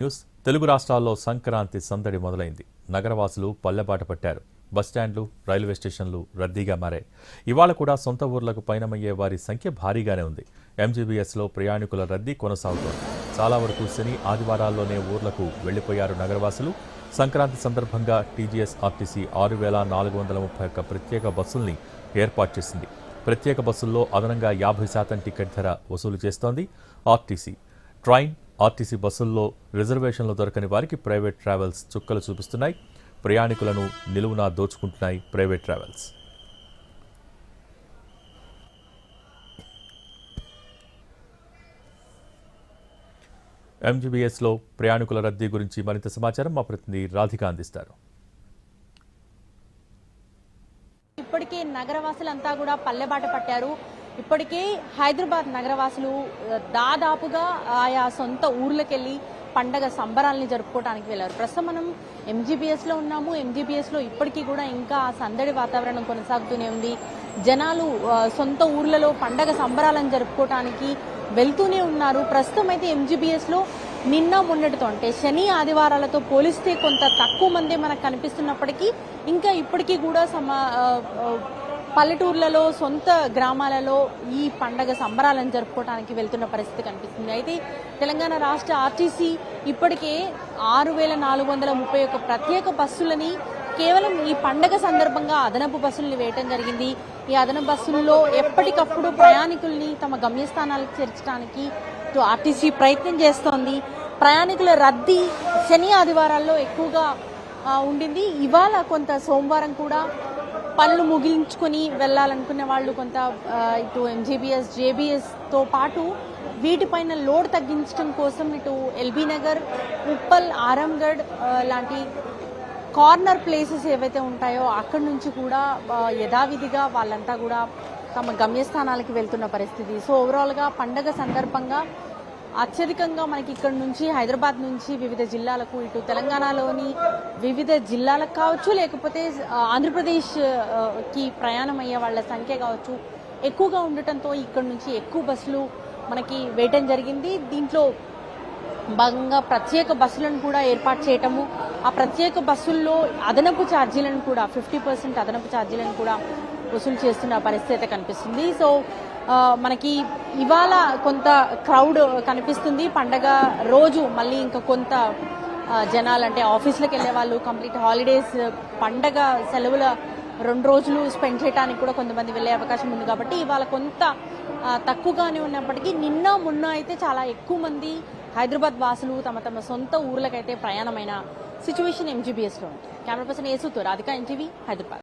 News Telugu రాష్ట్రాల్లో సంక్రాంతి సందడి మొదలైంది. నగరవాసులు పల్లెబాట పట్టారు. బస్టాండ్లు, రైల్వే స్టేషన్లు రద్దీగా మారాయి. ఇవాళ కూడా సొంత ఊర్లకు పయనమయ్యే వారి సంఖ్య భారీగానే ఉంది. ఎంజీబీఎస్లో ప్రయాణికుల రద్దీ కొనసాగుతోంది. చాలా వరకు శని, ఆదివారాల్లోనే ఊర్లకు వెళ్లిపోయారు నగరవాసులు. సంక్రాంతి సందర్భంగా టీజీఎస్ ఆర్టీసీ 6,431 ప్రత్యేక బస్సుల్ని ఏర్పాటు చేసింది. ప్రత్యేక బస్సుల్లో అదనంగా 50% టికెట్ ధర వసూలు చేస్తోంది ఆర్టీసీ. ట్రైన్, ఆర్టీసీ బస్సుల్లో రిజర్వేషన్లు దొరకని వారికి ప్రైవేట్ ట్రావెల్స్ చుక్కలు చూపిస్తున్నాయి. ప్రయాణికులను నిలువునా దోచుకుంటున్నాయి ప్రైవేట్ ట్రావెల్స్. ఎంజీబీఎస్లో ప్రయాణికుల రద్దీ గురించి మరింత సమాచారం మా ప్రతినిధి రాధిక అందిస్తారు. ఇప్పటికే నగరవాసులంతా కూడా పల్లెబాట పట్టారు. ఇప్పటికే హైదరాబాద్ నగరవాసులు దాదాపుగా ఆయా సొంత ఊర్లకెళ్ళి పండగ సంబరాలని జరుపుకోవడానికి వెళ్లారు. ప్రస్తుతం మనం ఎంజీబీఎస్లో ఉన్నాము. ఎంజీబీఎస్లో ఇప్పటికీ కూడా ఇంకా సందడి వాతావరణం కొనసాగుతూనే ఉంది. జనాలు సొంత ఊర్లలో పండగ సంబరాలను జరుపుకోవడానికి వెళ్తూనే ఉన్నారు. ప్రస్తుతం అయితే ఎంజీబీఎస్లో నిన్న మొన్నటితో అంటే శని ఆదివారాలతో పోలిస్తే కొంత తక్కువ మందే మనకు కనిపిస్తున్నప్పటికీ ఇంకా ఇప్పటికీ కూడా పల్లెటూర్లలో సొంత గ్రామాలలో ఈ పండగ సంబరాలను జరుపుకోవడానికి వెళ్తున్న పరిస్థితి కనిపిస్తుంది. అయితే తెలంగాణ రాష్ట్ర ఆర్టీసీ ఇప్పటికే 6,431 ప్రత్యేక బస్సులని కేవలం ఈ పండగ సందర్భంగా అదనపు బస్సుల్ని వేయటం జరిగింది. ఈ అదనపు బస్సుల్లో ఎప్పటికప్పుడు ప్రయాణికుల్ని తమ గమ్యస్థానాలకు చేర్చడానికి ఆర్టీసీ ప్రయత్నం చేస్తోంది. ప్రయాణికుల రద్దీ శని ఆదివారాల్లో ఎక్కువగా ఉండింది. ఇవాళ కొంత సోమవారం కూడా పనులు ముగించుకొని వెళ్లాలనుకునే వాళ్ళు కొంత ఇటు ఎంజీబీఎస్, జేబీఎస్తో పాటు వీటిపైన లోడ్ తగ్గించడం కోసం ఇటు ఎల్బీ నగర్, ఉప్పల్, ఆరంగఢ్ లాంటి కార్నర్ ప్లేసెస్ ఏవైతే ఉంటాయో అక్కడి నుంచి కూడా యథావిధిగా వాళ్ళంతా కూడా తమ గమ్యస్థానాలకి వెళ్తున్న పరిస్థితి. సో ఓవరాల్గా పండగ సందర్భంగా అత్యధికంగా మనకి ఇక్కడ నుంచి హైదరాబాద్ నుంచి వివిధ జిల్లాలకు ఇటు తెలంగాణలోని వివిధ జిల్లాలకు కావచ్చు, లేకపోతే ఆంధ్రప్రదేశ్కి ప్రయాణం అయ్యే వాళ్ళ సంఖ్య కావచ్చు ఎక్కువగా ఉండటంతో ఇక్కడ నుంచి ఎక్కువ బస్సులు మనకి వేయటం జరిగింది. దీంట్లో భాగంగా ప్రత్యేక బస్సులను కూడా ఏర్పాటు చేయటము, ఆ ప్రత్యేక బస్సుల్లో అదనపు ఛార్జీలను కూడా 50% అదనపు ఛార్జీలను కూడా వసూలు చేస్తున్న పరిస్థితి కనిపిస్తుంది. సో మనకి ఇవాళ కొంత క్రౌడ్ కనిపిస్తుంది. పండగ రోజు మళ్ళీ ఇంకా కొంత జనాలు అంటే ఆఫీసులకు వెళ్ళే వాళ్ళు, కంప్లీట్ హాలిడేస్ పండగ సెలవుల 2 రోజులు స్పెండ్ చేయడానికి కూడా కొంతమంది వెళ్ళే అవకాశం ఉంది. కాబట్టి ఇవాళ కొంత తక్కువగానే ఉన్నప్పటికీ నిన్న మొన్న అయితే చాలా ఎక్కువ మంది హైదరాబాద్ వాసులు తమ సొంత ఊర్లకైతే ప్రయాణమైన సిచ్యువేషన్ ఎంజీబీఎస్లో ఉంది. కెమెరా పర్సన్ యేసుతో రాధిక, ఎన్టీవీ, హైదరాబాద్.